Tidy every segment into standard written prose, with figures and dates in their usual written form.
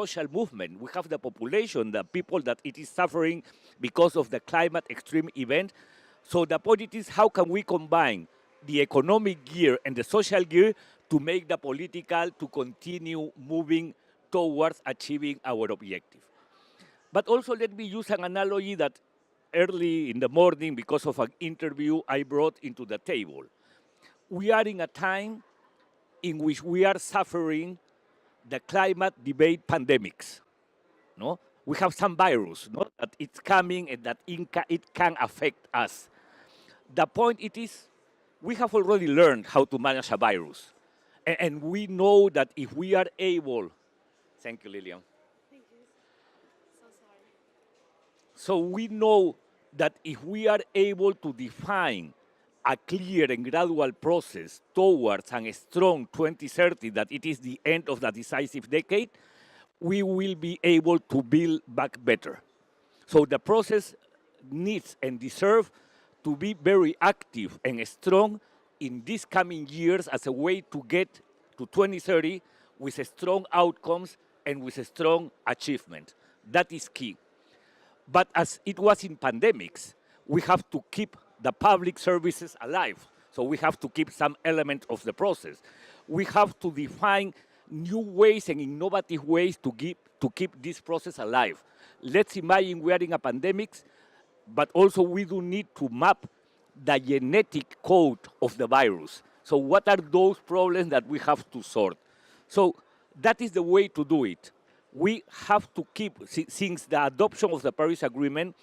social movement. We have the population, the people that it is suffering because of the climate extreme event. So the point is, how can we combine the economic gear and the social gear to make the political to continue moving towards achieving our objective? But also let me use an analogy that early in the morning, because of an interview I brought into the table. We are in a time in which we are suffering the climate debate pandemics. No? We have some virus, no? That it's coming and that it can affect us. The point it is, we have already learned how to manage a virus. And we know that if we are able, thank you, Liliam. Thank you. So sorry. So we know that if we are able to define a clear and gradual process towards a strong 2030, that it is the end of the decisive decade, we will be able to build back better. So the process needs and deserves to be very active and strong in these coming years as a way to get to 2030 with strong outcomes and with a strong achievement. That is key. But as it was in pandemics, we have to keep the public services alive. So we have to keep some element of the process. We have to define new ways and innovative ways to keep this process alive. Let's imagine we are in a pandemic, but also we do need to map the genetic code of the virus. So what are those problems that we have to sort? So that is the way to do it. We have to keep, since the adoption of the Paris Agreement,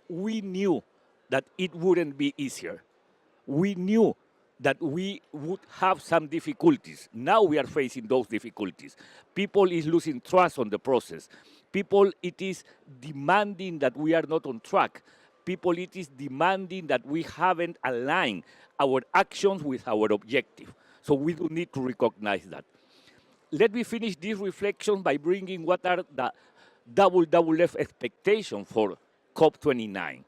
we knew that it wouldn't be easier. We knew that we would have some difficulties. Now we are facing those difficulties. People is losing trust on the process. People, it is demanding that we are not on track. People, it is demanding that we haven't aligned our actions with our objective. So we do need to recognize that. Let me finish this reflection by bringing what are the WWF expectations for COP29.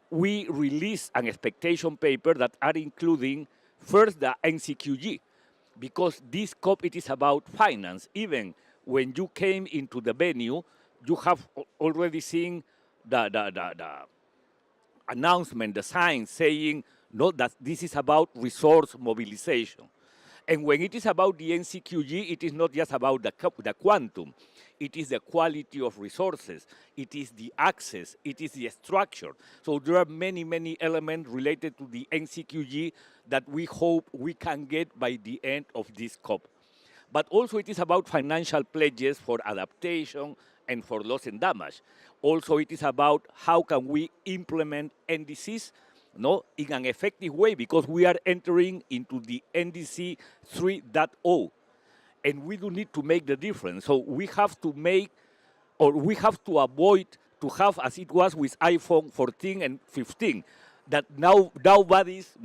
We released an expectation paper that are including first the NCQG, because this COP, it is about finance. Even when you came into the venue, you have already seen the announcement, the sign saying no, that this is about resource mobilization. And when it is about the NCQG, it is not just about the quantum. It is the quality of resources. It is the access. It is the structure. So there are many, many elements related to the NCQG that we hope we can get by the end of this COP. But also it is about financial pledges for adaptation and for loss and damage. Also it is about how can we implement NDCs in an effective way, because we are entering into the NDC 3.0. And we do need to make the difference. So we have to make, or we have to avoid to have, as it was with iPhone 14 and 15, that nowadays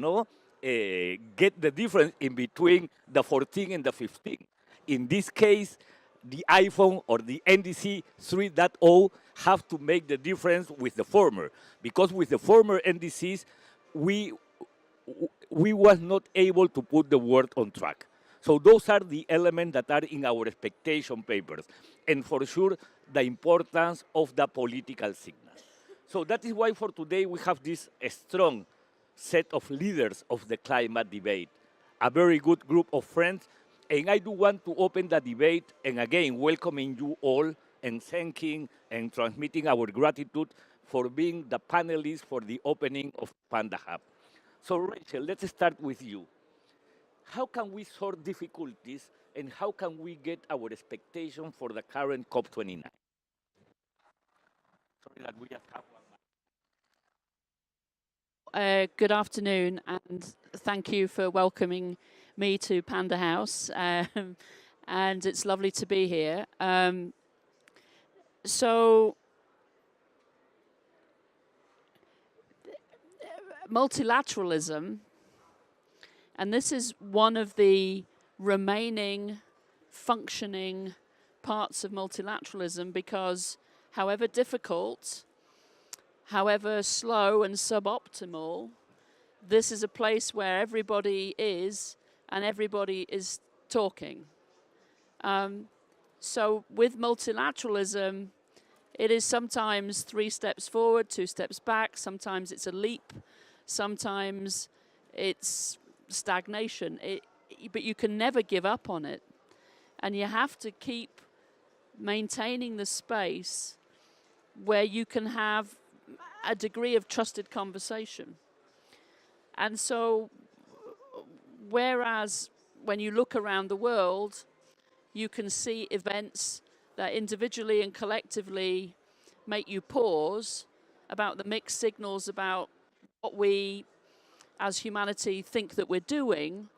get the difference in between the 14 and the 15. In this case, the iPhone or the NDC 3.0 have to make the difference with the former, because with the former NDCs, we was not able to put the world on track. So those are the elements that are in our expectation papers, and for sure, the importance of the political signal. So that is why for today we have this strong set of leaders of the climate debate, a very good group of friends, and I do want to open the debate, and again, welcoming you all, and thanking and transmitting our gratitude for being the panelists for the opening of Panda Hub. So Rachel, let's start with you. How can we sort difficulties, and how can we get our expectation for the current COP29? Sorry that we just have one. Good afternoon, and thank you for welcoming me to Panda House. And it's lovely to be here. So, multilateralism, and this is one of the remaining functioning parts of multilateralism, because however difficult, however slow and suboptimal, this is a place where everybody is and everybody is talking. So with multilateralism, it is sometimes 3 steps forward, 2 steps back. Sometimes it's a leap. Sometimes it's stagnation. But you can never give up on it. And you have to keep maintaining the space where you can have a degree of trusted conversation. And so, whereas when you look around the world, you can see events that individually and collectively make you pause about the mixed signals about what we as humanity think that we're doing,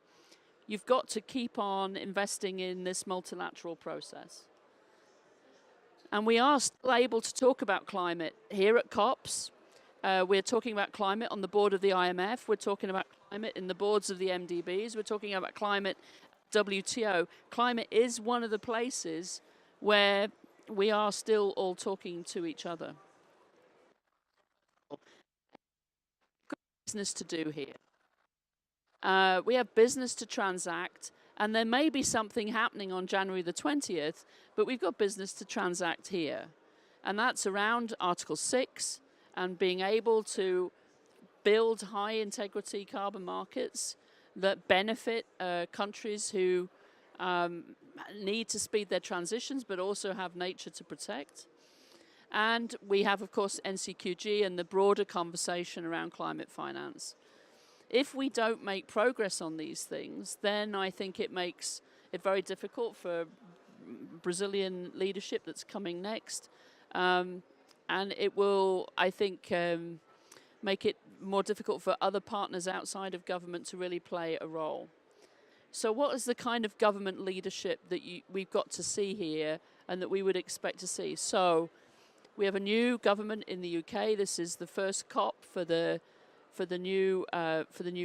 you've got to keep on investing in this multilateral process. And we are still able to talk about climate here at COPs. We're talking about climate on the board of the IMF. We're talking about climate in the boards of the MDBs. We're talking about climate WTO. Climate is one of the places where we are still all talking to each other. Business to do here. We have business to transact, and there may be something happening on January the 20th, but we've got business to transact here. And that's around Article 6 and being able to build high integrity carbon markets that benefit countries who need to speed their transitions but also have nature to protect. And we have, of course, NCQG and the broader conversation around climate finance. If we don't make progress on these things, then I think it makes it very difficult for Brazilian leadership that's coming next. And it will, I think, make it more difficult for other partners outside of government to really play a role. So what is the kind of government leadership that we've got to see here and that we would expect to see? So we have a new government in the UK. This is the first COP for the new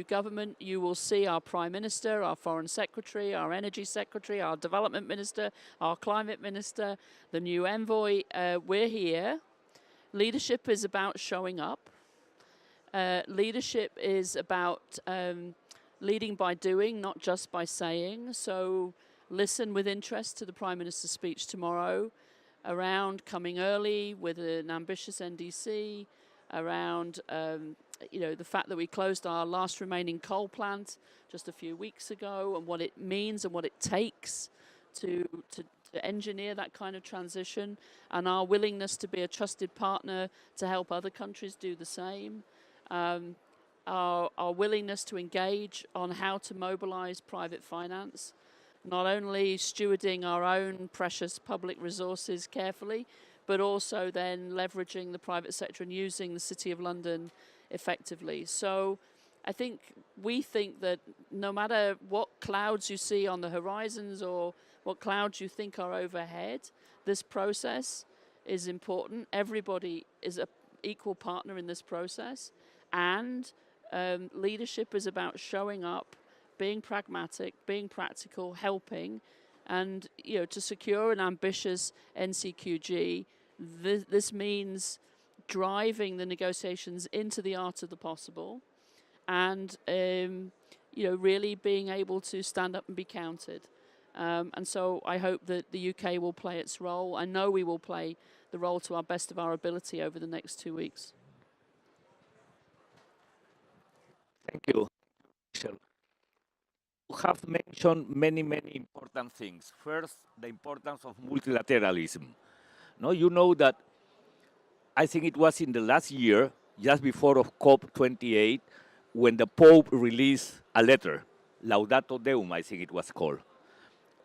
government. You will see our Prime Minister, our Foreign Secretary, our Energy Secretary, our Development Minister, our Climate Minister, the new envoy. We're here. Leadership is about showing up. Leadership is about leading by doing, not just by saying. So listen with interest to the Prime Minister's speech tomorrow around coming early with an ambitious NDC, around the fact that we closed our last remaining coal plant just a few weeks ago and what it means and what it takes to engineer that kind of transition, and our willingness to be a trusted partner to help other countries do the same. Our willingness to engage on how to mobilize private finance, not only stewarding our own precious public resources carefully, but also then leveraging the private sector and using the City of London effectively. So I think we think that no matter what clouds you see on the horizons or what clouds you think are overhead, this process is important. Everybody is an equal partner in this process, and leadership is about showing up, being pragmatic, being practical, helping, and to secure an ambitious NCQG. This means driving the negotiations into the art of the possible, and really being able to stand up and be counted. And so I hope that the UK will play its role. I know we will play the role to our best of our ability over the next 2 weeks. Thank you, Michelle. You have mentioned many, many important things. First, the importance of multilateralism. No, you know that I think it was in the last year, just before of COP28, when the Pope released a letter, Laudato Deum, I think it was called,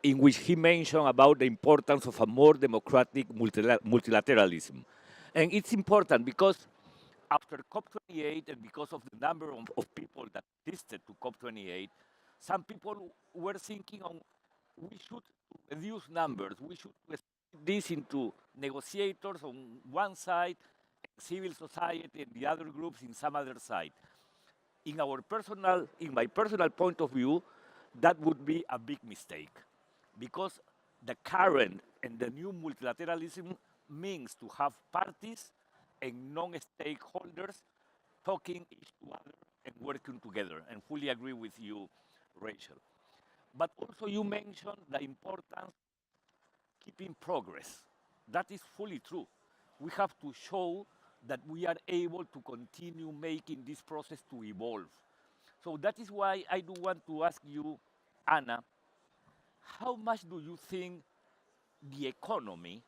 in which he mentioned about the importance of a more democratic multilateralism. And it's important because after COP28 and because of the number of people that assisted to COP28, some people were thinking we should reduce numbers, we should split this into negotiators on one side, civil society and the other groups in some other side. In my personal point of view, that would be a big mistake, because the current and the new multilateralism means to have parties and non-stakeholders talking each to other and working together, and fully agree with you, Rachel. But also you mentioned the importance keeping progress. That is fully true. We have to show that we are able to continue making this process to evolve. So that is why I do want to ask you, Anna, how much do you think the economy,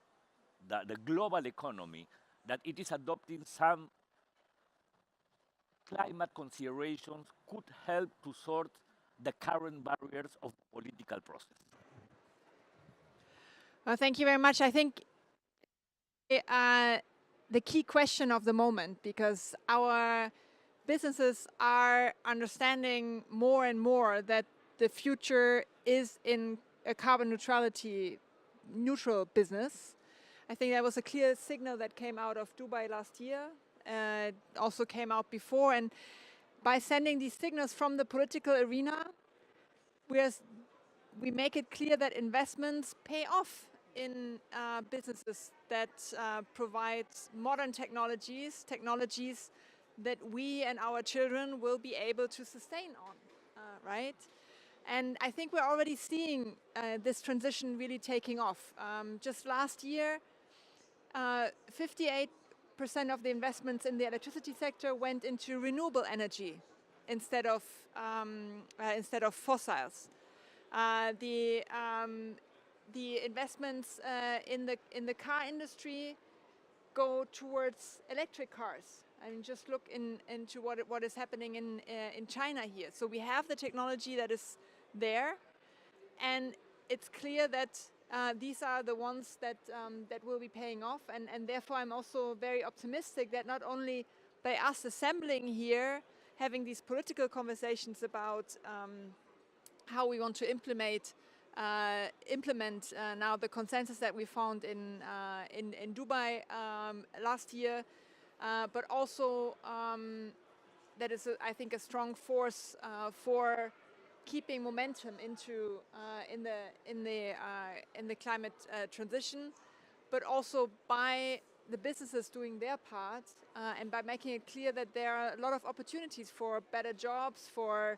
the global economy, that it is adopting some climate considerations could help to sort the current barriers of the political process? Well, thank you very much. I think the key question of the moment, because our businesses are understanding more and more that the future is in a carbon neutral business. I think that was a clear signal that came out of Dubai last year. It also came out before. And by sending these signals from the political arena, we make it clear that investments pay off in businesses that provide modern technologies that we and our children will be able to sustain on, right? And I think we're already seeing this transition really taking off. Just last year, 58% of the investments in the electricity sector went into renewable energy instead of fossils. The investments in the car industry go towards electric cars. I mean, just look into what is happening in China here. So we have the technology that is there, and it's clear that these are the ones that will be paying off, and therefore I'm also very optimistic that not only by us assembling here, having these political conversations about how we want to implement now the consensus that we found in Dubai last year, but also that is, I think, a strong force for keeping momentum into in the climate transition, but also by the businesses doing their part and by making it clear that there are a lot of opportunities for better jobs, for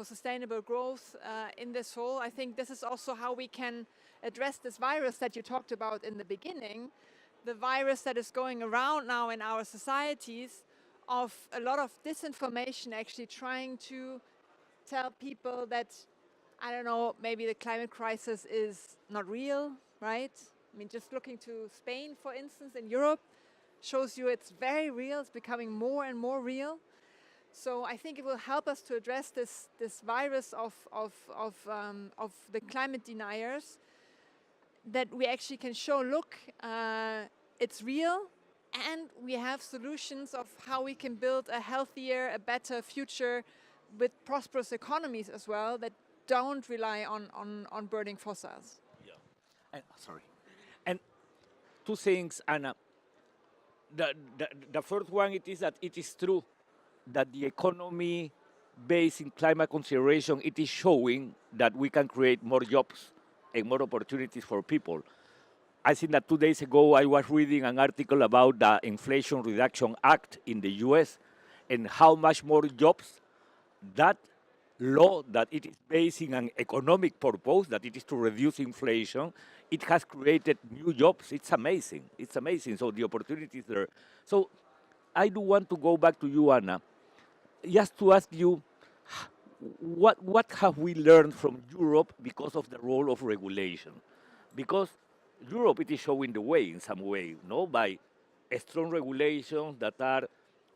sustainable growth in this whole. I think this is also how we can address this virus that you talked about in the beginning, the virus that is going around now in our societies of a lot of disinformation, actually trying to tell people that, I don't know, maybe the climate crisis is not real, right? I mean, just looking to Spain, for instance, in Europe, shows you it's very real, it's becoming more and more real. So I think it will help us to address this virus of the climate deniers, that we actually can show, look, it's real, and we have solutions of how we can build a healthier, a better future with prosperous economies as well that don't rely on burning fossils. Yeah. And, sorry. And two things, Anna. The first one, it is that it is true that the economy based in climate consideration, it is showing that we can create more jobs and more opportunities for people. I think that 2 days ago I was reading an article about the Inflation Reduction Act in the US and how much more jobs that law, that it is based in an economic purpose, that it is to reduce inflation, it has created new jobs. It's amazing. It's amazing. So the opportunity is there. So I do want to go back to you, Anna, just to ask you, what have we learned from Europe because of the role of regulation? Because Europe, it is showing the way in some way, no, by strong regulations that are,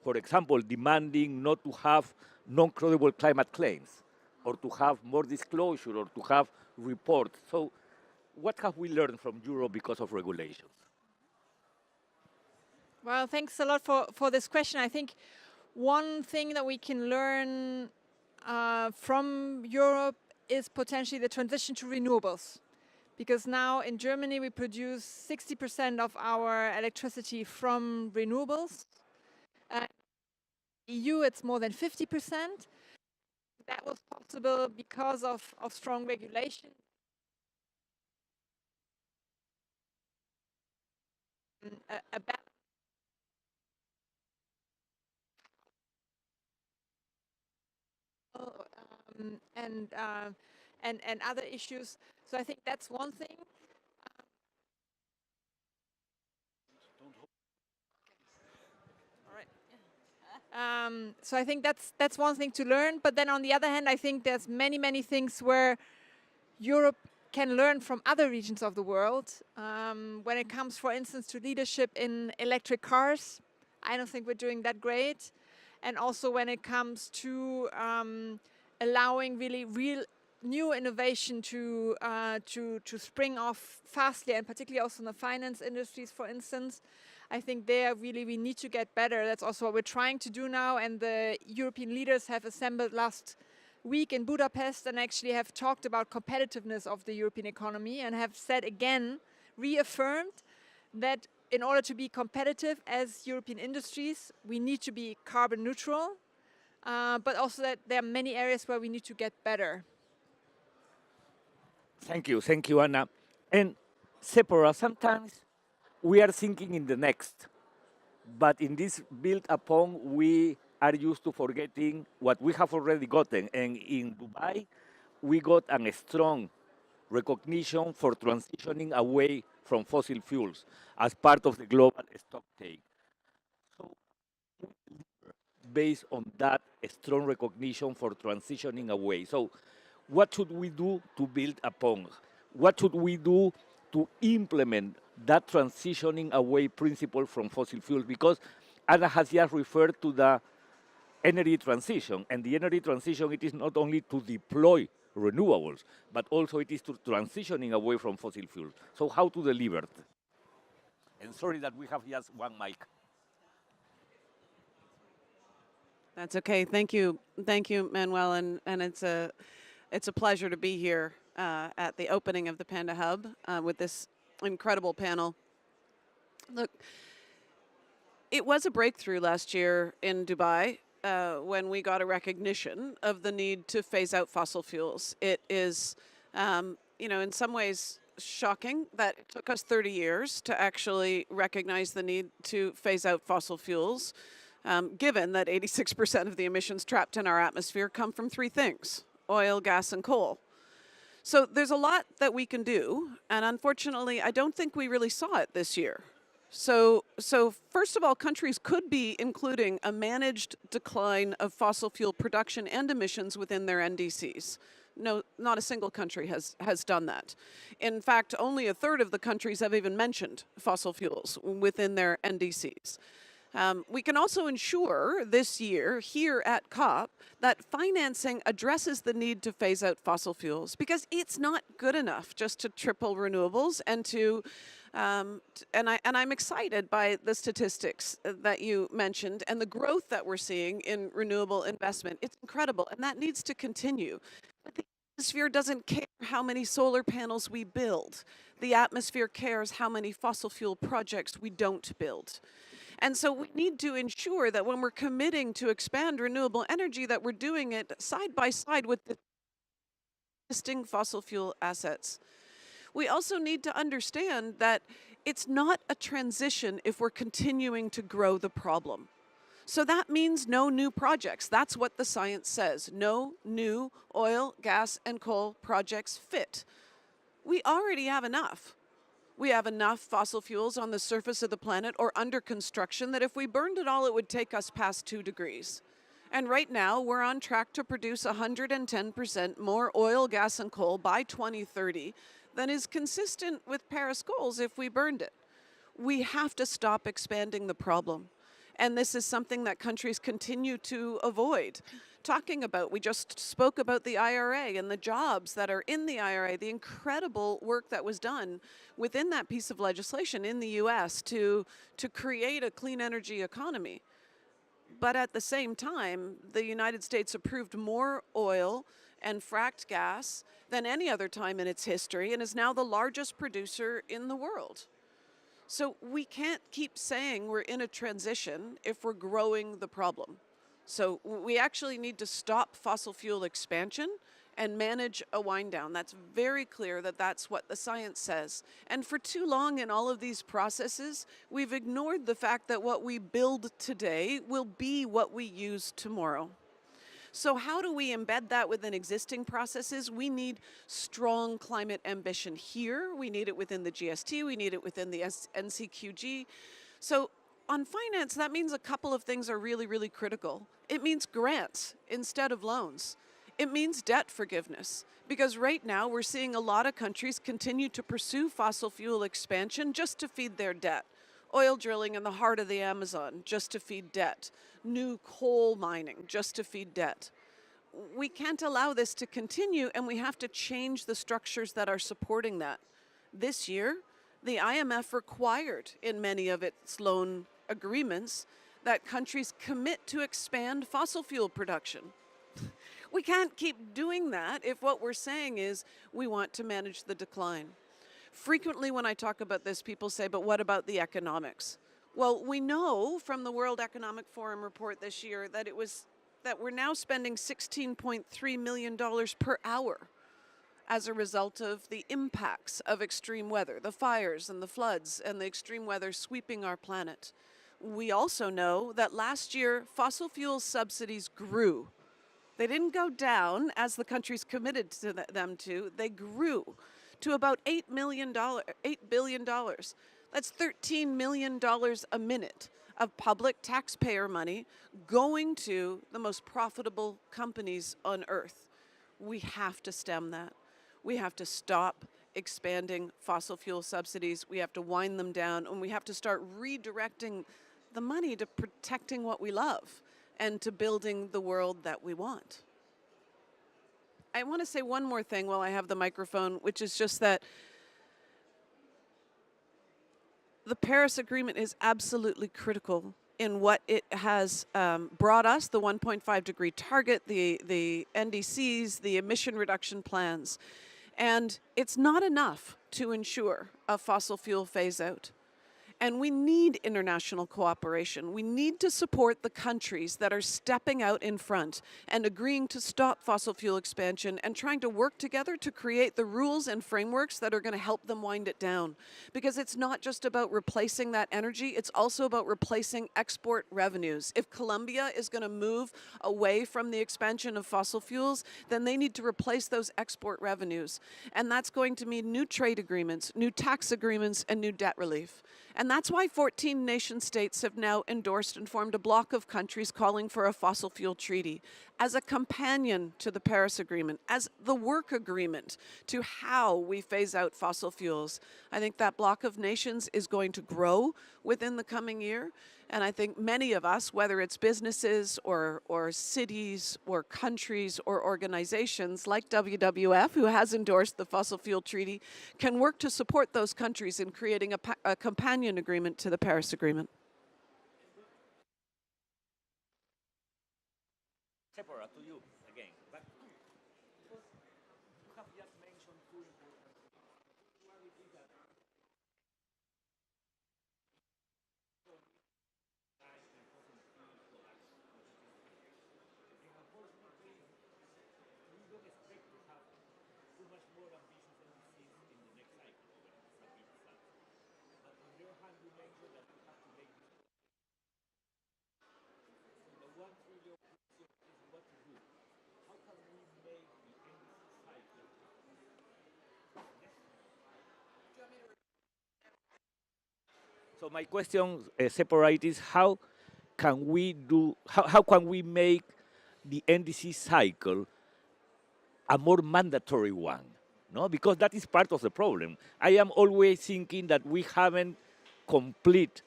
for example, demanding not to have non-credible climate claims, or to have more disclosure, or to have reports. So what have we learned from Europe because of regulations? Well, thanks a lot for this question. I think one thing that we can learn from Europe is potentially the transition to renewables. Because now in Germany we produce 60% of our electricity from renewables. EU, it's more than 50%. That was possible because of strong regulation. A and other issues. So I think that's one thing. So I think that's one thing to learn. But then on the other hand, I think there's many things where Europe can learn from other regions of the world. When it comes, for instance, to leadership in electric cars, I don't think we're doing that great. And also when it comes to allowing really real new innovation to spring off fastly, and particularly also in the finance industries, for instance. I think there really we need to get better. That's also what we're trying to do now, and the European leaders have assembled last week in Budapest and actually have talked about competitiveness of the European economy and have said again, reaffirmed that in order to be competitive as European industries, we need to be carbon neutral, but also that there are many areas where we need to get better. Thank you, Anna. And Tzeporah, sometimes we are thinking in the next, but in this build upon, we are used to forgetting what we have already gotten. And in Dubai, we got a strong recognition for transitioning away from fossil fuels as part of the global stocktake. So, based on that strong recognition for transitioning away. So, what should we do to build upon? What should we do to implement that transitioning away principle from fossil fuels? Because Anna has just referred to the energy transition, and the energy transition, it is not only to deploy renewables, but also it is to transitioning away from fossil fuels. So how to deliver it? And sorry that we have just one mic. That's okay. Thank you, Manuel, and it's a pleasure to be here at the opening of the Panda Hub with this incredible panel. Look, it was a breakthrough last year in Dubai when we got a recognition of the need to phase out fossil fuels. It is, in some ways shocking that it took us 30 years to actually recognize the need to phase out fossil fuels, given that 86% of the emissions trapped in our atmosphere come from three things: oil, gas, and coal. So there's a lot that we can do, and unfortunately, I don't think we really saw it this year. So first of all, countries could be including a managed decline of fossil fuel production and emissions within their NDCs. No, not a single country has done that. In fact, only a third of the countries have even mentioned fossil fuels within their NDCs. We can also ensure this year here at COP that financing addresses the need to phase out fossil fuels, because it's not good enough just to triple renewables and to and I'm excited by the statistics that you mentioned and the growth that we're seeing in renewable investment. It's incredible, and that needs to continue. But the atmosphere doesn't care how many solar panels we build. The atmosphere cares how many fossil fuel projects we don't build. And so we need to ensure that when we're committing to expand renewable energy, that we're doing it side by side with the existing fossil fuel assets. We also need to understand that it's not a transition if we're continuing to grow the problem. So that means no new projects. That's what the science says. No new oil, gas, and coal projects fit. We already have enough. We have enough fossil fuels on the surface of the planet or under construction that if we burned it all, it would take us past 2 degrees. And right now, we're on track to produce 110% more oil, gas, and coal by 2030 than is consistent with Paris goals if we burned it. We have to stop expanding the problem. And this is something that countries continue to avoid talking about. We just spoke about the IRA and the jobs that are in the IRA, the incredible work that was done within that piece of legislation in the US to create a clean energy economy. But at the same time, the United States approved more oil and fracked gas than any other time in its history and is now the largest producer in the world. So we can't keep saying we're in a transition if we're growing the problem. So we actually need to stop fossil fuel expansion and manage a wind down. That's very clear that that's what the science says. And for too long in all of these processes, we've ignored the fact that what we build today will be what we use tomorrow. So how do we embed that within existing processes? We need strong climate ambition here. We need it within the GST. We need it within the NCQG. So on finance, that means a couple of things are really, really critical. It means grants instead of loans. It means debt forgiveness, because right now we're seeing a lot of countries continue to pursue fossil fuel expansion just to feed their debt. Oil drilling in the heart of the Amazon just to feed debt. New coal mining just to feed debt. We can't allow this to continue, and we have to change the structures that are supporting that. This year, the IMF required in many of its loan agreements that countries commit to expand fossil fuel production. We can't keep doing that if what we're saying is we want to manage the decline. Frequently when I talk about this, people say, but what about the economics? Well, we know from the World Economic Forum report this year that we're now spending $16.3 million per hour as a result of the impacts of extreme weather, the fires and the floods and the extreme weather sweeping our planet. We also know that last year, fossil fuel subsidies grew. They didn't go down as the countries committed to them to. They grew to about $8 billion. That's $13 million a minute of public taxpayer money going to the most profitable companies on earth. We have to stem that. We have to stop expanding fossil fuel subsidies. We have to wind them down, and we have to start redirecting the money to protecting what we love and to building the world that we want. I want to say one more thing while I have the microphone, which is just that the Paris Agreement is absolutely critical in what it has brought us, the 1.5 degree target, the NDCs, the emission reduction plans. And it's not enough to ensure a fossil fuel phase out. And we need international cooperation. We need to support the countries that are stepping out in front and agreeing to stop fossil fuel expansion and trying to work together to create the rules and frameworks that are going to help them wind it down. Because it's not just about replacing that energy, it's also about replacing export revenues. If Colombia is going to move away from the expansion of fossil fuels, then they need to replace those export revenues. And that's going to mean new trade agreements, new tax agreements, and new debt relief. And that's why 14 nation states have now endorsed and formed a bloc of countries calling for a fossil fuel treaty as a companion to the Paris Agreement, as the work agreement to how we phase out fossil fuels. I think that bloc of nations is going to grow within the coming year. And I think many of us, whether it's businesses or cities or countries or organizations like WWF, who has endorsed the fossil fuel treaty, can work to support those countries in creating a companion agreement to the Paris Agreement. Tzeporah, to you again. But you have just mentioned two important things. One is that and unfortunately, we don't expect to have too much more ambitious NDCs in the next cycle. But on the other hand, you mentioned that we have to make this. So the 1 trillion question is what to do. How can we make the NDC cycle less? So my question, separate, is how can we make the NDC cycle a more mandatory one? No, because that is part of the problem. I am always thinking that we haven't complete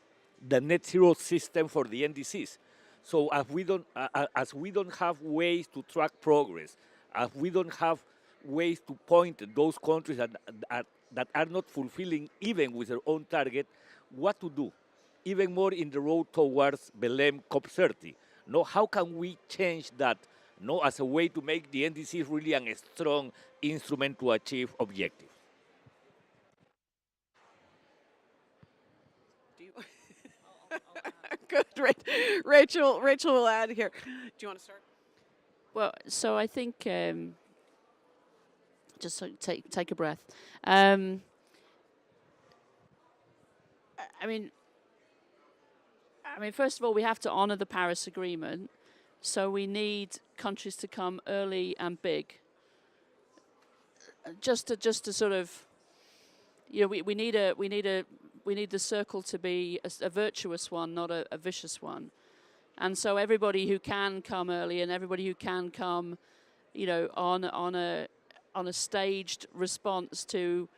the net zero system for the NDCs. So as we don't have ways to track progress, as we don't have ways to point at those countries that are not fulfilling even with their own target, what to do, even more in the road towards Belém COP30. No, how can we change that? No, as a way to make the NDC really a strong instrument to achieve objectives. Good, Rachel will add here. Do you want to start? Well, so I think just so take a breath. I mean, first of all, we have to honor the Paris Agreement, so we need countries to come early and big. Just to sort of, you know, we need a the circle to be a virtuous one, not a vicious one. And so everybody who can come early and everybody who can come, on a staged response to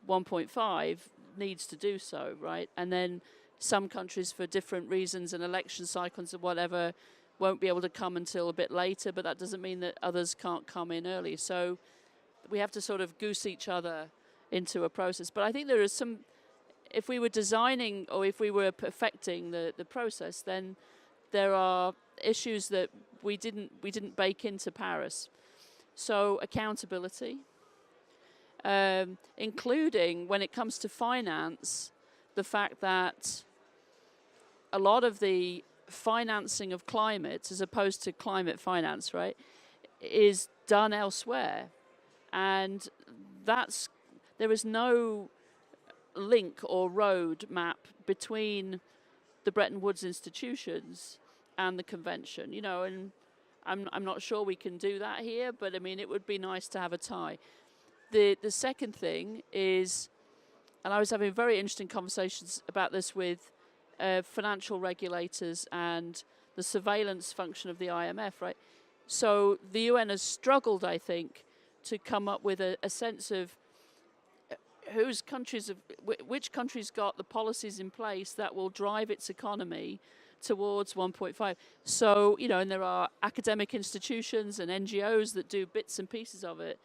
1.5 needs to do so, right? And then some countries, for different reasons and election cycles and whatever, won't be able to come until a bit later, but that doesn't mean that others can't come in early. So we have to sort of goose each other into a process. But I think there is some, if we were designing or if we were perfecting the process, then there are issues that we didn't bake into Paris. So accountability, including when it comes to finance, the fact that a lot of the financing of climate, as opposed to climate finance, right, is done elsewhere. And there is no link or road map between the Bretton Woods institutions and the convention, and I'm not sure we can do that here, but I mean, it would be nice to have a tie. The second thing is, and I was having very interesting conversations about this with financial regulators and the surveillance function of the IMF, right? So the UN has struggled, I think, to come up with a sense of which countries got the policies in place that will drive its economy towards 1.5. So, and there are academic institutions and NGOs that do bits and pieces of it,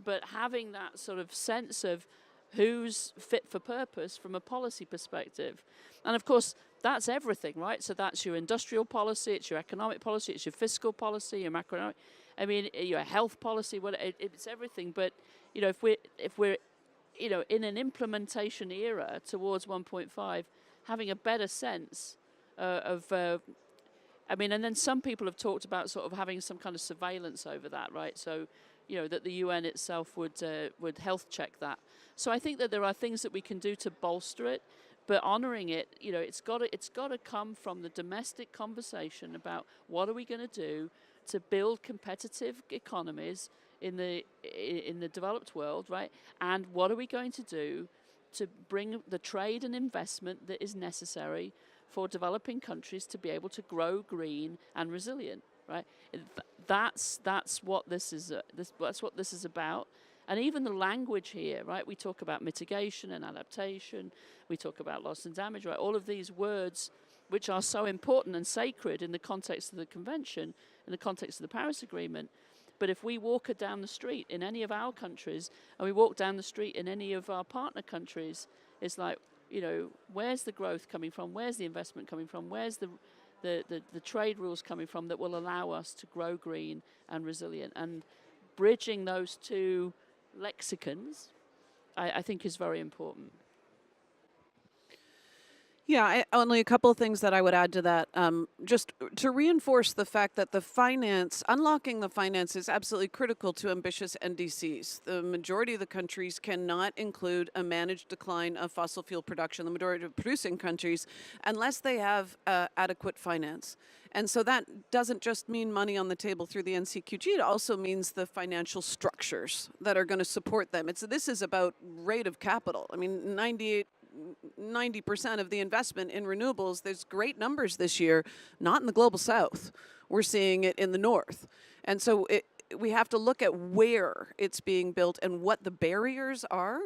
but having that sort of sense of who's fit for purpose from a policy perspective. And of course, that's everything, right? So that's your industrial policy, it's your economic policy, it's your fiscal policy, your macroeconomic, your health policy, it's everything. But, if we're in an implementation era towards 1.5, having a better sense and then some people have talked about sort of having some kind of surveillance over that, right? So, that the UN itself would health check that. So I think that there are things that we can do to bolster it, but honoring it, it's got to come from the domestic conversation about what are we going to do to build competitive economies in the developed world, right? And what are we going to do to bring the trade and investment that is necessary for developing countries to be able to grow green and resilient, right? That's what this is. That's what this is about. And even the language here, right? We talk about mitigation and adaptation. We talk about loss and damage, right? All of these words, which are so important and sacred in the context of the convention, in the context of the Paris Agreement. But if we walk down the street in any of our countries, and we walk down the street in any of our partner countries, it's like, where's the growth coming from? Where's the investment coming from? Where's the trade rules coming from that will allow us to grow green and resilient? And bridging those two lexicons, I think, is very important. Yeah, only a couple of things that I would add to that. Just to reinforce the fact that unlocking the finance is absolutely critical to ambitious NDCs. The majority of the countries cannot include a managed decline of fossil fuel production, the majority of producing countries, unless they have adequate finance. And so that doesn't just mean money on the table through the NCQG, it also means the financial structures that are going to support them. This is about rate of capital. I mean, 90% of the investment in renewables, there's great numbers this year, not in the global south. We're seeing it in the north. And so we have to look at where it's being built and what the barriers are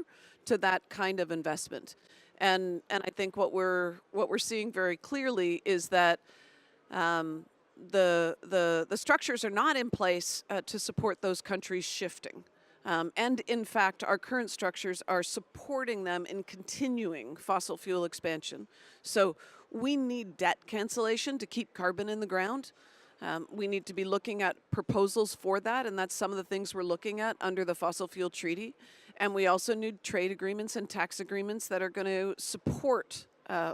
to that kind of investment. And I think what we're seeing very clearly is that the structures are not in place to support those countries shifting. And in fact, our current structures are supporting them in continuing fossil fuel expansion. So we need debt cancellation to keep carbon in the ground. We need to be looking at proposals for that, and that's some of the things we're looking at under the Fossil Fuel Treaty. And we also need trade agreements and tax agreements that are going to support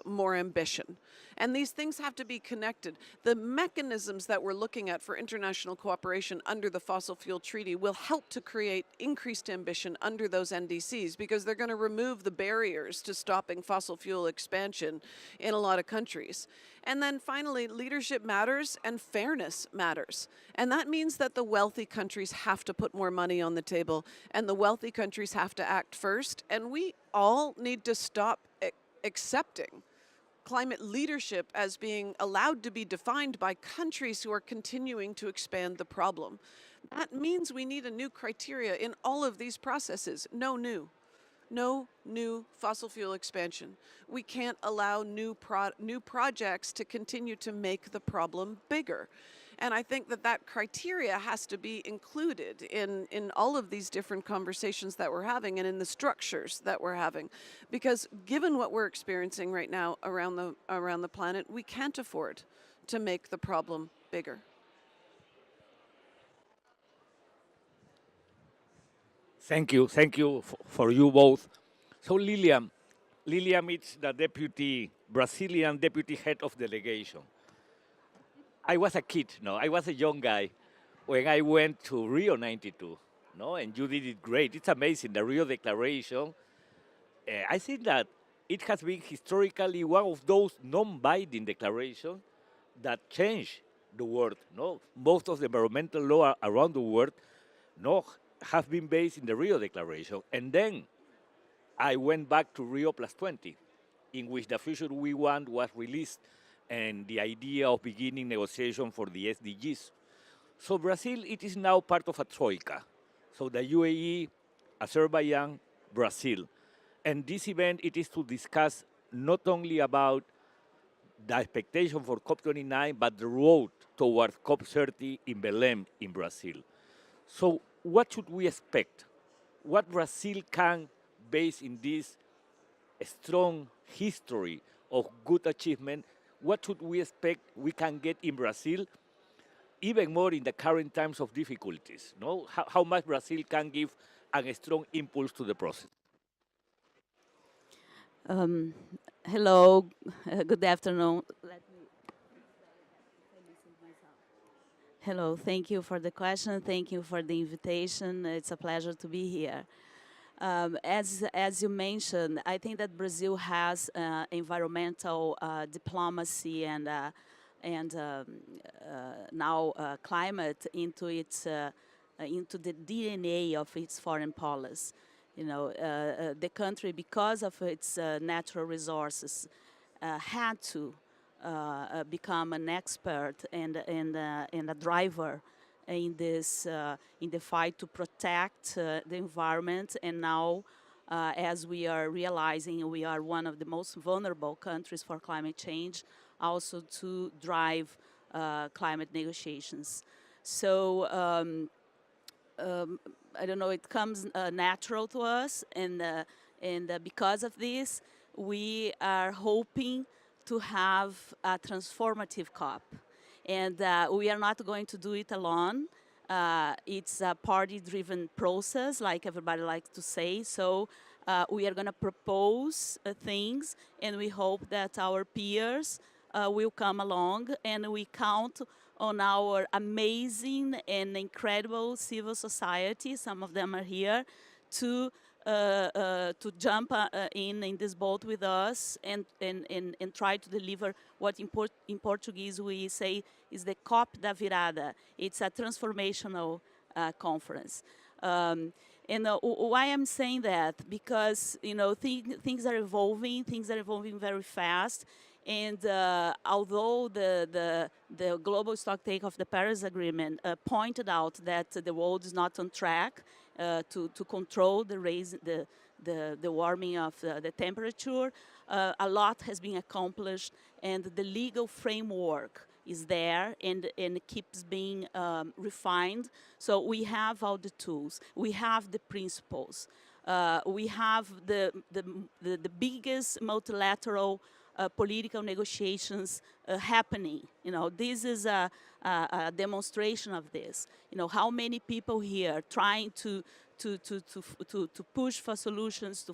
more ambition. And these things have to be connected. The mechanisms that we're looking at for international cooperation under the Fossil Fuel Treaty will help to create increased ambition under those NDCs because they're going to remove the barriers to stopping fossil fuel expansion in a lot of countries. And then finally, leadership matters and fairness matters. And that means that the wealthy countries have to put more money on the table and the wealthy countries have to act first. And we all need to stop accepting climate leadership as being allowed to be defined by countries who are continuing to expand the problem. That means we need a new criteria in all of these processes. No new fossil fuel expansion. We can't allow new projects to continue to make the problem bigger. And I think that criteria has to be included in all of these different conversations that we're having and in the structures that we're having. Because given what we're experiencing right now around the planet, we can't afford to make the problem bigger. Thank you for you both. So Liliam is the Brazilian Deputy Head of Delegation. I was a kid, no, I was a young guy when I went to Rio 92, no, and you did it great. It's amazing, the Rio Declaration. I think that it has been historically one of those non-binding declarations that changed the world, no? Most of the environmental law around the world, no, have been based in the Rio Declaration. And then I went back to Rio Plus 20, in which the Future We Want was released and the idea of beginning negotiation for the SDGs. So Brazil, it is now part of a troika. So the UAE, Azerbaijan, Brazil. And this event, it is to discuss not only about the expectation for COP29, but the road towards COP30 in Belém in Brazil. So what should we expect? What Brazil can, based in this strong history of good achievement, what should we expect we can get in Brazil, even more in the current times of difficulties? No? How much Brazil can give a strong impulse to the process? Hello, good afternoon. Hello, thank you for the question. Thank you for the invitation. It's a pleasure to be here. As you mentioned, I think that Brazil has environmental diplomacy and now climate into into the DNA of its foreign policy. You know, the country, because of its natural resources, had to become an expert and a driver in this in the fight to protect the environment. And now, as we are realizing, we are one of the most vulnerable countries for climate change, also to drive climate negotiations. So I don't know, it comes natural to us, and because of this, we are hoping to have a transformative COP. And we are not going to do it alone. It's a party-driven process, like everybody likes to say. So we are going to propose things, and we hope that our peers will come along, and we count on our amazing and incredible civil society. Some of them are here to jump in this boat with us and try to deliver what in Portuguese we say is the COP da Virada. It's a transformational conference. And why I'm saying that? Because, you know, things are evolving very fast. And although the global stocktake of the Paris Agreement pointed out that the world is not on track to control the warming of the temperature, a lot has been accomplished, and the legal framework is there and keeps being refined. So we have all the tools, we have the principles, we have the biggest multilateral political negotiations happening. You know, this is a demonstration of this. You know, how many people here trying to push for solutions,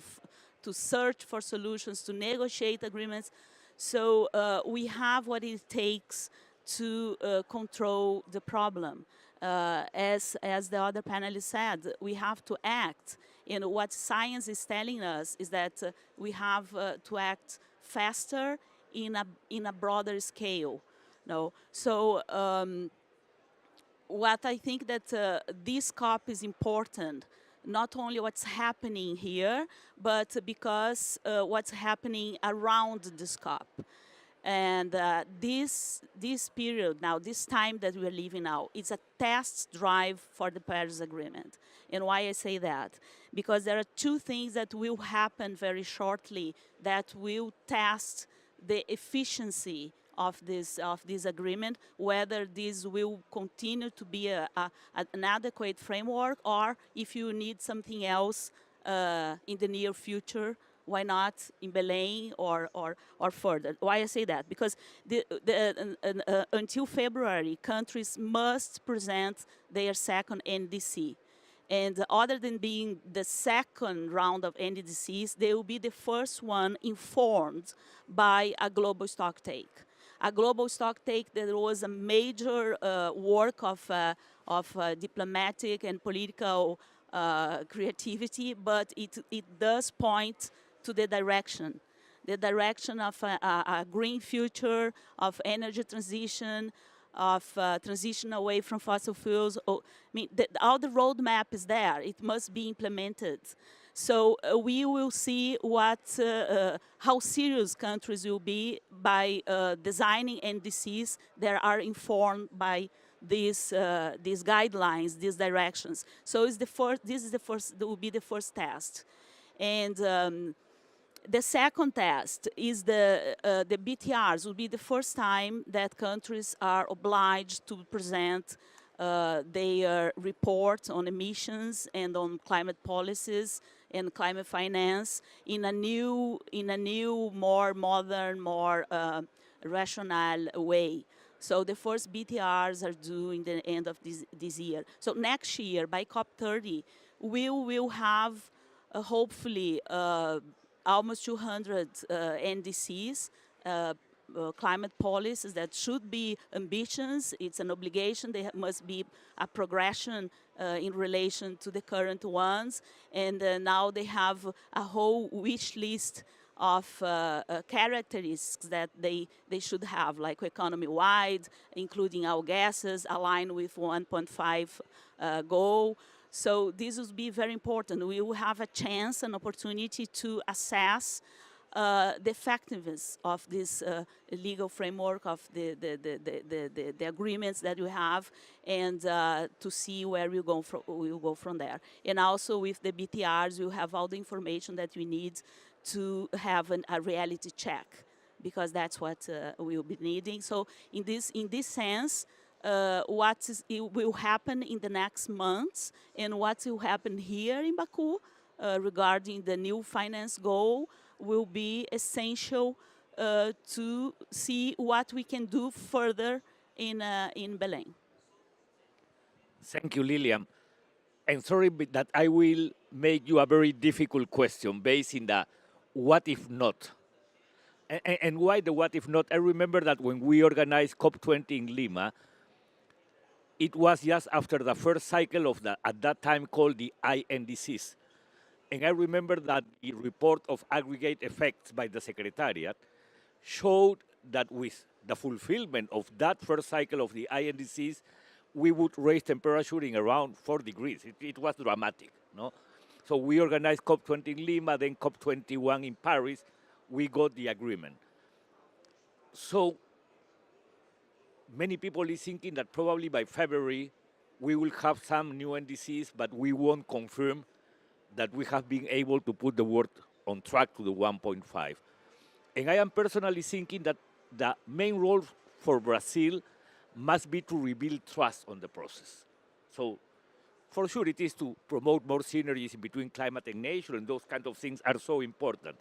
to search for solutions, to negotiate agreements. So we have what it takes to control the problem. As the other panelists said, we have to act. And what science is telling us is that we have to act faster in a broader scale. No, so what I think that this COP is important not only what's happening here, but because what's happening around this COP. And this period now, this time that we're living now, it's a test drive for the Paris Agreement. And why I say that? Because there are two things that will happen very shortly that will test the efficiency of this agreement, whether this will continue to be an adequate framework, or if you need something else in the near future. Why not in Belém or further? Why I say that? Because until February, countries must present their second NDC. And other than being the second round of NDCs, they will be the first one informed by a global stocktake. A global stocktake that was a major work of diplomatic and political creativity, but it does point to the direction of a green future, of energy transition, of transition away from fossil fuels. I mean, all the roadmap is there. It must be implemented. So we will see how serious countries will be by designing NDCs that are informed by these guidelines, these directions. So that will be the first test. And the second test is the BTRs. Will be the first time that countries are obliged to present their report on emissions and on climate policies and climate finance in a new, more modern, more rational way. So the first BTRs are due in the end of this year. So next year, by COP30, we will have hopefully almost 200 NDCs, climate policies that should be ambitions. It's an obligation. There must be a progression in relation to the current ones. And now they have a whole wish list of characteristics that they should have, like economy-wide, including our gases, aligned with 1.5 goal. So this will be very important. We will have a chance, an opportunity to assess the effectiveness of this legal framework, of the agreements that we have, and to see where we'll go from there. And also with the BTRs, we'll have all the information that we need to have a reality check, because that's what we'll be needing. So in this sense, what will happen in the next months and what will happen here in Baku regarding the new finance goal will be essential to see what we can do further in Belém. Thank you, Liliam. And sorry that I will make you a very difficult question based in the what if not. And why the what if not? I remember that when we organized COP20 in Lima, it was just after the first cycle of at that time called the INDCs. And I remember that the report of aggregate effects by the Secretariat showed that with the fulfillment of that first cycle of the INDCs, we would raise temperature in around 4 degrees. It was dramatic, no? So we organized COP20 in Lima, then COP21 in Paris. We got the agreement. So many people is thinking that probably by February, we will have some new NDCs, but we won't confirm that we have been able to put the world on track to the 1.5. And I am personally thinking that the main role for Brazil must be to rebuild trust on the process. So for sure it is to promote more synergies between climate and nature, and those kind of things are so important.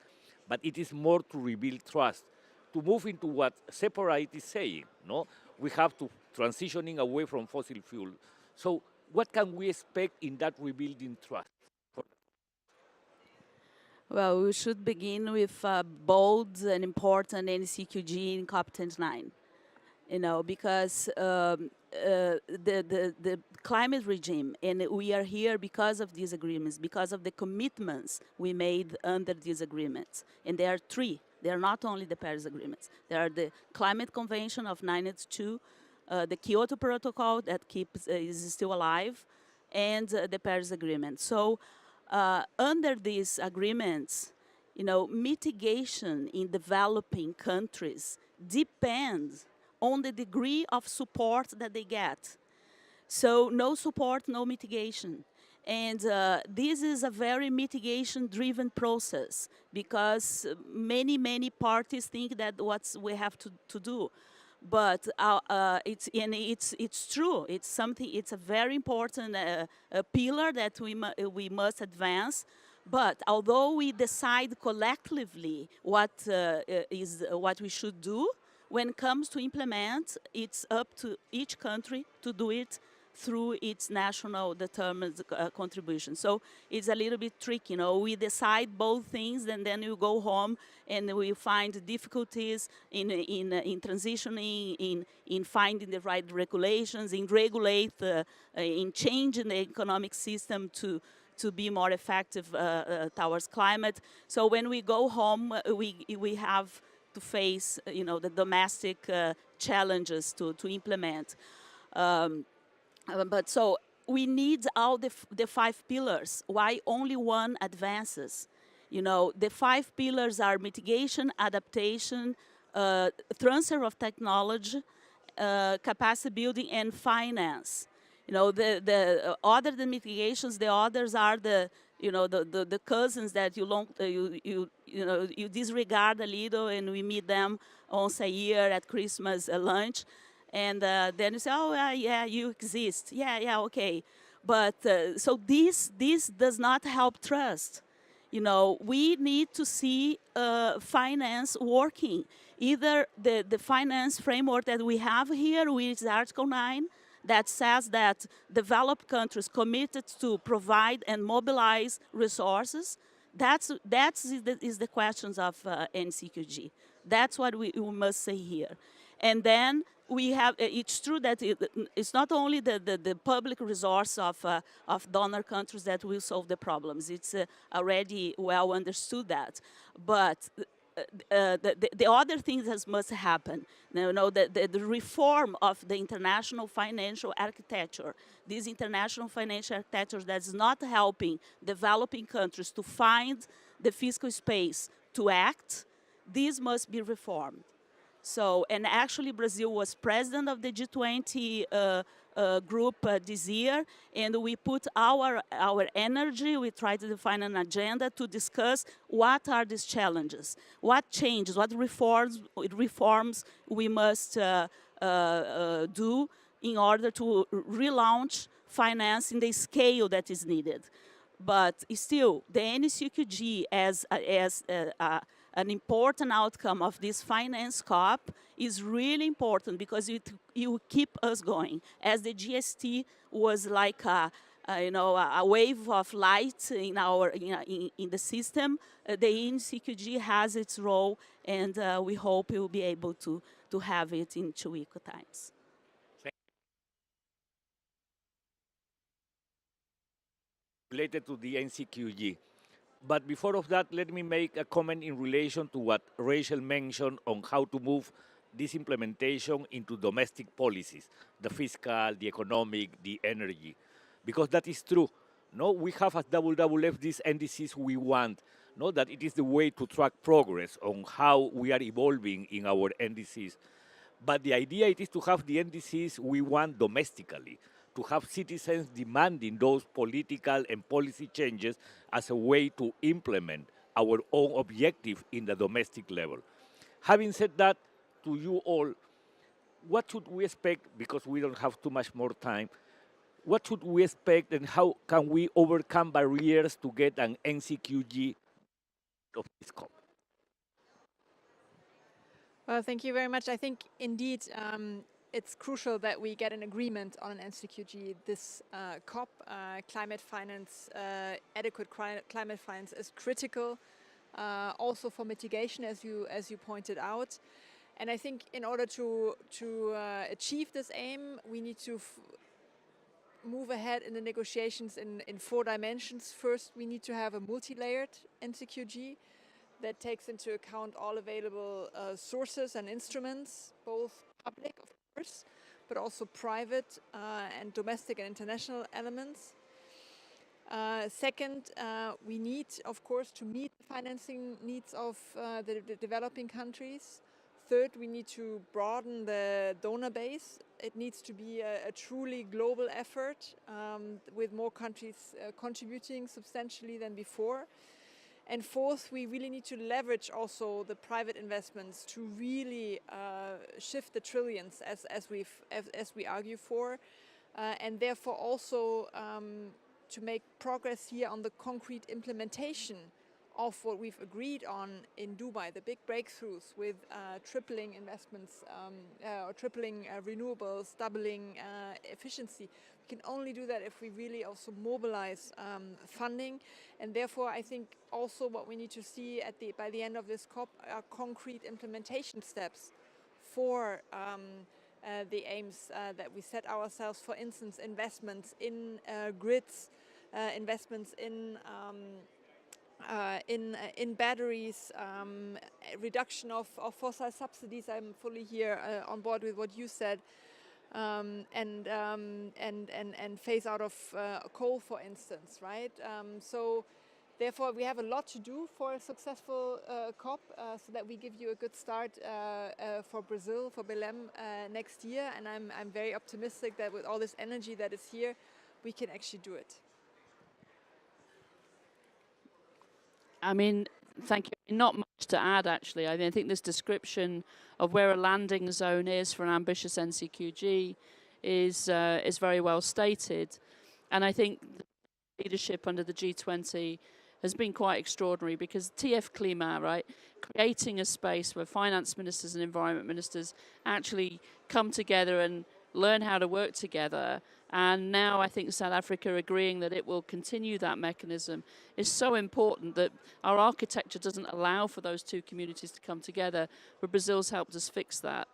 But it is more to rebuild trust, to move into what Tzeporah is saying, no? We have to transitioning away from fossil fuel. So what can we expect in that rebuilding trust? Well, we should begin with bold and important NCQG in COP29, because the climate regime, and we are here because of these agreements, because of the commitments we made under these agreements. And there are 3. They are not only the Paris agreements. There are the Climate Convention of 1992, the Kyoto Protocol that is still alive, and the Paris Agreement. So under these agreements, you know, mitigation in developing countries depends on the degree of support that they get. So no support, no mitigation. And this is a very mitigation-driven process because many parties think that what we have to do. But it's true. It's something. It's a very important pillar that we must advance. But although we decide collectively what we should do, when it comes to implement, it's up to each country to do it through its national determined contribution. So it's a little bit tricky, you know. We decide both things, and then you go home and we find difficulties in transitioning, in finding the right regulations, in regulate, in changing the economic system to be more effective towards climate. So when we go home, we have to face, you know, the domestic challenges to implement. But so we need all the 5 pillars. Why only one advances? You know, the 5 pillars are mitigation, adaptation, transfer of technology, capacity building, and finance. You know, the other than mitigations, the others are the, you know, the cousins that you disregard a little, and we meet them once a year at Christmas lunch. And then you say, oh, yeah, you exist. Yeah, okay. But so this does not help trust. You know, we need to see finance working. Either the finance framework that we have here, which is Article 9, that says that developed countries committed to provide and mobilize resources, that's the questions of NCQG. That's what we must say here. And then we have, it's true that it's not only the public resource of donor countries that will solve the problems. It's already well understood that. But the other things that must happen, you know, the reform of the international financial architecture. This international financial architecture that's not helping developing countries to find the fiscal space to act, this must be reformed. So, and actually Brazil was president of the G20 group this year, and we put our energy, we try to define an agenda to discuss what are these challenges, what changes, what reforms we must do in order to relaunch finance in the scale that is needed. But still, the NCQG as an important outcome of this finance COP is really important because it will keep us going. As the GST was like a wave of light in the system, the NCQG has its role, and we hope we will be able to have it in 2 equal times. Related to the NCQG. But before of that, let me make a comment in relation to what Rachel mentioned on how to move this implementation into domestic policies, the fiscal, the economic, the energy, because that is true. No, we have at WWF these NDCs we want, no, that it is the way to track progress on how we are evolving in our NDCs. But the idea it is to have the NDCs we want domestically, to have citizens demanding those political and policy changes as a way to implement our own objective in the domestic level. Having said that, to you all, what should we expect, because we don't have too much more time, what should we expect and how can we overcome barriers to get an NCQG of this COP? Well, thank you very much. I think indeed it's crucial that we get an agreement on an NCQG. This COP, climate finance, adequate climate finance is critical, also for mitigation, as you pointed out. And I think in order to achieve this aim, we need to move ahead in the negotiations in 4 dimensions. First, we need to have a multi-layered NCQG that takes into account all available sources and instruments, both public, of course, but also private and domestic and international elements. Second, we need, of course, to meet the financing needs of the developing countries. Third, we need to broaden the donor base. It needs to be a truly global effort with more countries contributing substantially than before. And fourth, we really need to leverage also the private investments to really shift the trillions as we argue for, and therefore also to make progress here on the concrete implementation of what we've agreed on in Dubai, the big breakthroughs with tripling investments, or tripling renewables, doubling efficiency. We can only do that if we really also mobilize funding, and therefore I think also what we need to see by the end of this COP are concrete implementation steps for the aims that we set ourselves. For instance, investments in grids, investments in batteries, reduction of fossil subsidies. I'm fully here on board with what you said, and phase out of coal, for instance, right? So therefore, we have a lot to do for a successful COP, so that we give you a good start for Brazil, for Belém next year. And I'm very optimistic that with all this energy that is here, we can actually do it. I mean, thank you. Not much to add, actually. I mean, I think this description of where a landing zone is for an ambitious NCQG is very well stated. And I think the leadership under the G20 has been quite extraordinary, because TF Klima, right, creating a space where finance ministers and environment ministers actually come together and learn how to work together. And now I think South Africa agreeing that it will continue that mechanism is so important, that our architecture doesn't allow for those two communities to come together, but Brazil's helped us fix that.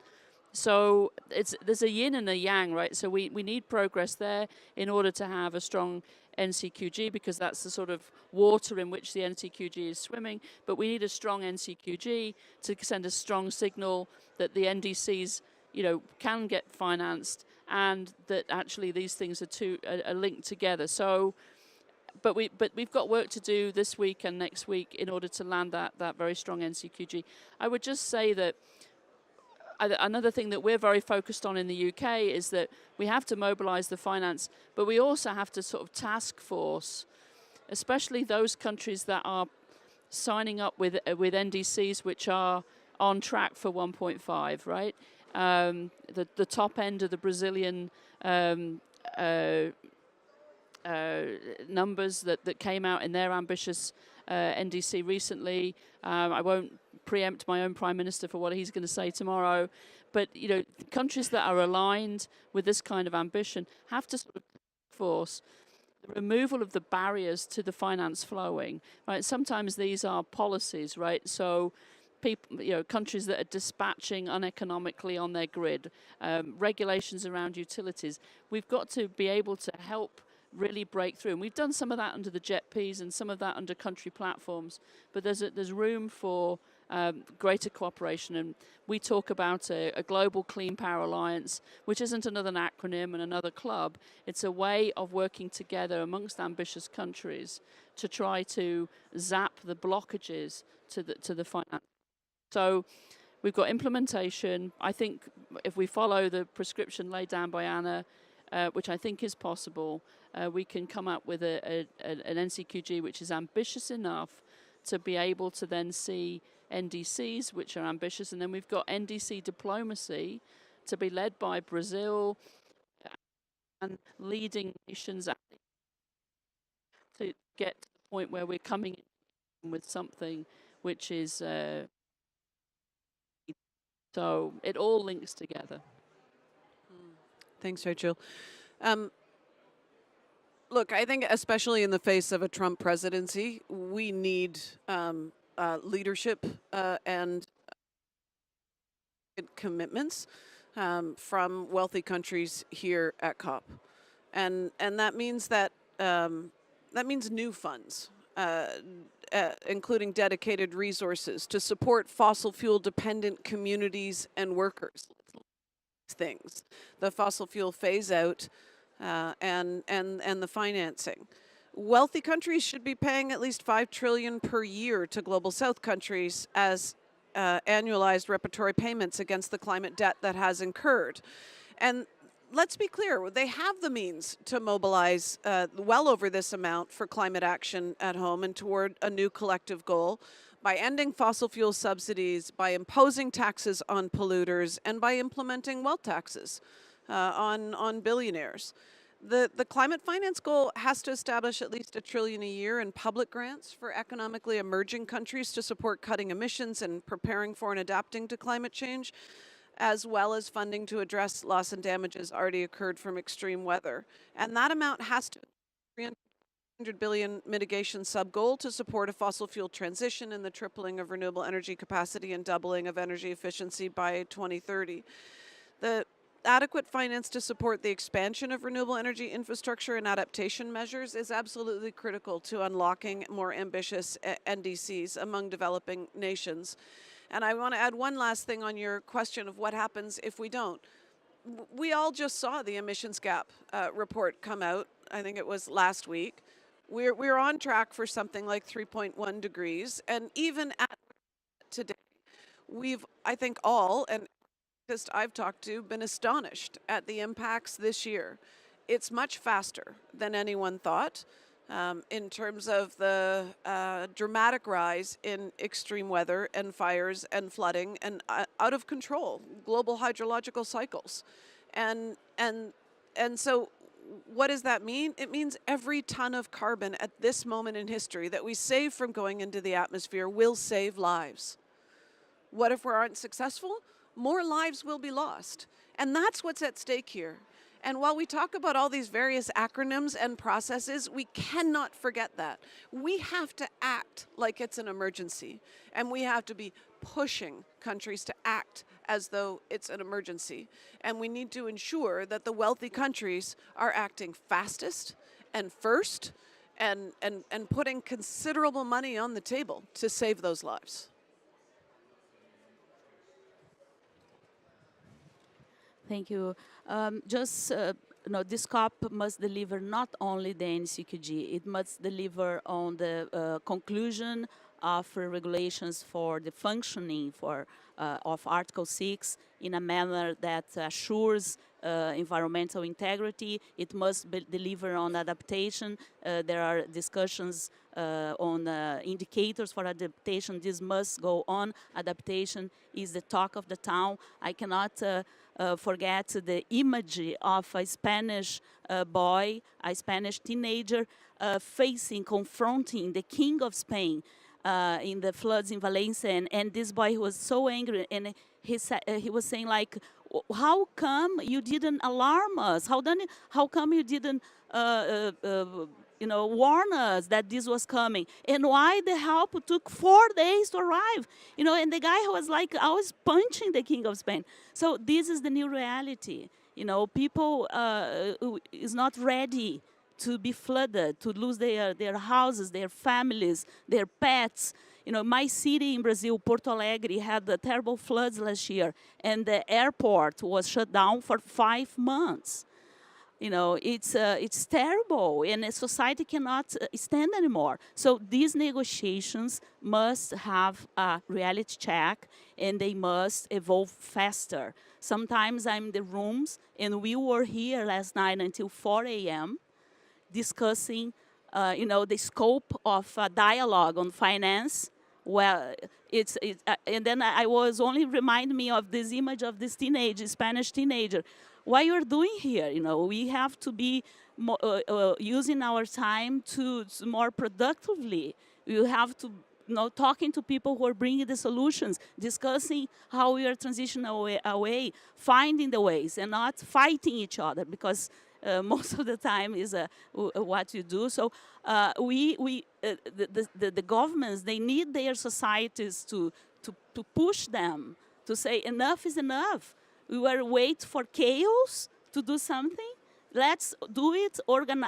So there's a yin and a yang, right? So we need progress there in order to have a strong NCQG, because that's the sort of water in which the NCQG is swimming. But we need a strong NCQG to send a strong signal that the NDCs, you know, can get financed, and that actually these things are linked together. So, but we've got work to do this week and next week in order to land that very strong NCQG. I would just say that another thing that we're very focused on in the UK is that we have to mobilize the finance, but we also have to sort of task force, especially those countries that are signing up with NDCs which are on track for 1.5, right? The top end of the Brazilian numbers that came out in their ambitious NDC recently. I won't preempt my own Prime Minister for what he's going to say tomorrow, but you know, countries that are aligned with this kind of ambition have to sort of force the removal of the barriers to the finance flowing, right? Sometimes these are policies, right? So people, you know, countries that are dispatching uneconomically on their grid, regulations around utilities. We've got to be able to help really break through, and we've done some of that under the JETPs and some of that under country platforms. But there's room for greater cooperation, and we talk about a global clean power alliance, which isn't another acronym and another club. It's a way of working together amongst ambitious countries to try to zap the blockages to the finance. So we've got implementation. I think if we follow the prescription laid down by Anna, which I think is possible, we can come up with an NCQG which is ambitious enough to be able to then see NDCs which are ambitious, and then we've got NDC diplomacy to be led by Brazil and leading nations to get to the point where we're coming in with something which is so it all links together. Thanks, Rachel. Look, I think especially in the face of a Trump presidency, we need leadership and commitments from wealthy countries here at COP, and that means that means new funds, including dedicated resources to support fossil fuel dependent communities and workers. Things, the fossil fuel phase out, and the financing. wealthy countries should be paying at least $5 trillion per year to global south countries as annualized reparatory payments against the climate debt that has incurred. And let's be clear, they have the means to mobilize well over this amount for climate action at home and toward a new collective goal by ending fossil fuel subsidies, by imposing taxes on polluters, and by implementing wealth taxes on billionaires. The climate finance goal has to establish at least $1 trillion a year in public grants for economically emerging countries to support cutting emissions and preparing for and adapting to climate change, as well as funding to address loss and damages already occurred from extreme weather. And that amount has to be $300 billion mitigation sub-goal to support a fossil fuel transition and the tripling of renewable energy capacity and doubling of energy efficiency by 2030. The adequate finance to support the expansion of renewable energy infrastructure and adaptation measures is absolutely critical to unlocking more ambitious NDCs among developing nations. And I want to add one last thing on your question of what happens if we don't. We all just saw the emissions gap report come out. I think it was last week. We're on track for something like 3.1 degrees. And even at today, we've, I think all, and I've talked to, been astonished at the impacts this year. It's much faster than anyone thought in terms of the dramatic rise in extreme weather and fires and flooding and out of control global hydrological cycles. And so what does that mean? It means every ton of carbon at this moment in history that we save from going into the atmosphere will save lives. What if we aren't successful? More lives will be lost. And that's what's at stake here. And while we talk about all these various acronyms and processes, we cannot forget that. We have to act like it's an emergency. And we have to be pushing countries to act as though it's an emergency. And we need to ensure that the wealthy countries are acting fastest and first and putting considerable money on the table to save those lives. Thank you. This COP must deliver not only the NCQG, it must deliver on the conclusion of regulations for the functioning of Article 6 in a manner that assures environmental integrity. It must deliver on adaptation. There are discussions on indicators for adaptation. This must go on. Adaptation is the talk of the town. I cannot forget the image of a Spanish boy, a Spanish teenager, confronting the King of Spain in the floods in Valencia, and this boy was so angry, and he was saying like, how come you didn't alarm us? How come you didn't warn us that this was coming? And why the help took 4 days to arrive? And the guy was like, I was punching the King of Spain. So this is the new reality. People is not ready to be flooded, to lose their houses, their families, their pets. My city in Brazil, Porto Alegre, had the terrible floods last year, and the airport was shut down for 5 months. It's terrible, and society cannot stand anymore. So these negotiations must have a reality check, and they must evolve faster. Sometimes I'm in the rooms, and we were here last night until 4 a.m. discussing, the scope of dialogue on finance. Well, and then I was only reminding me of this image of this Spanish teenager. What you're doing here, we have to be using our time to more productively. You have to, talking to people who are bringing the solutions, discussing how we are transitioning away, finding the ways, and not fighting each other, because most of the time is what you do. So the governments, they need their societies to push them, to say enough is enough. We were waiting for chaos to do something. Let's do it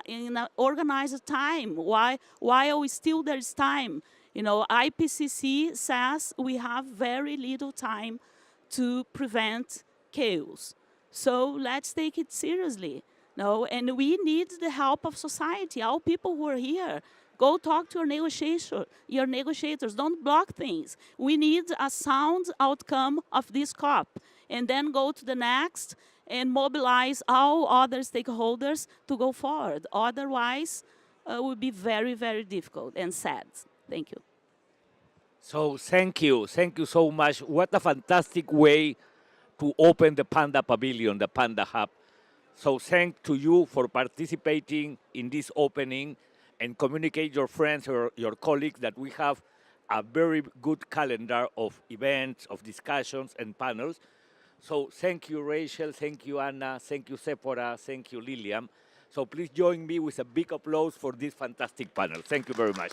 in an organized time. While still there's time. IPCC says we have very little time to prevent chaos. So let's take it seriously. No, and we need the help of society, all people who are here. Go talk to your negotiators. Don't block things. We need a sound outcome of this COP, and then go to the next and mobilize all other stakeholders to go forward. Otherwise, it will be very, very difficult and sad. Thank you. So thank you so much. What a fantastic way to open the Panda Pavilion, the Panda Hub. So thanks to you for participating in this opening, and communicate your friends or your colleagues that we have a very good calendar of events, of discussions and panels. So thank you, Rachel, thank you, Anna, thank you, Tzeporah, thank you, Liliam. So please join me with a big applause for this fantastic panel. Thank you very much.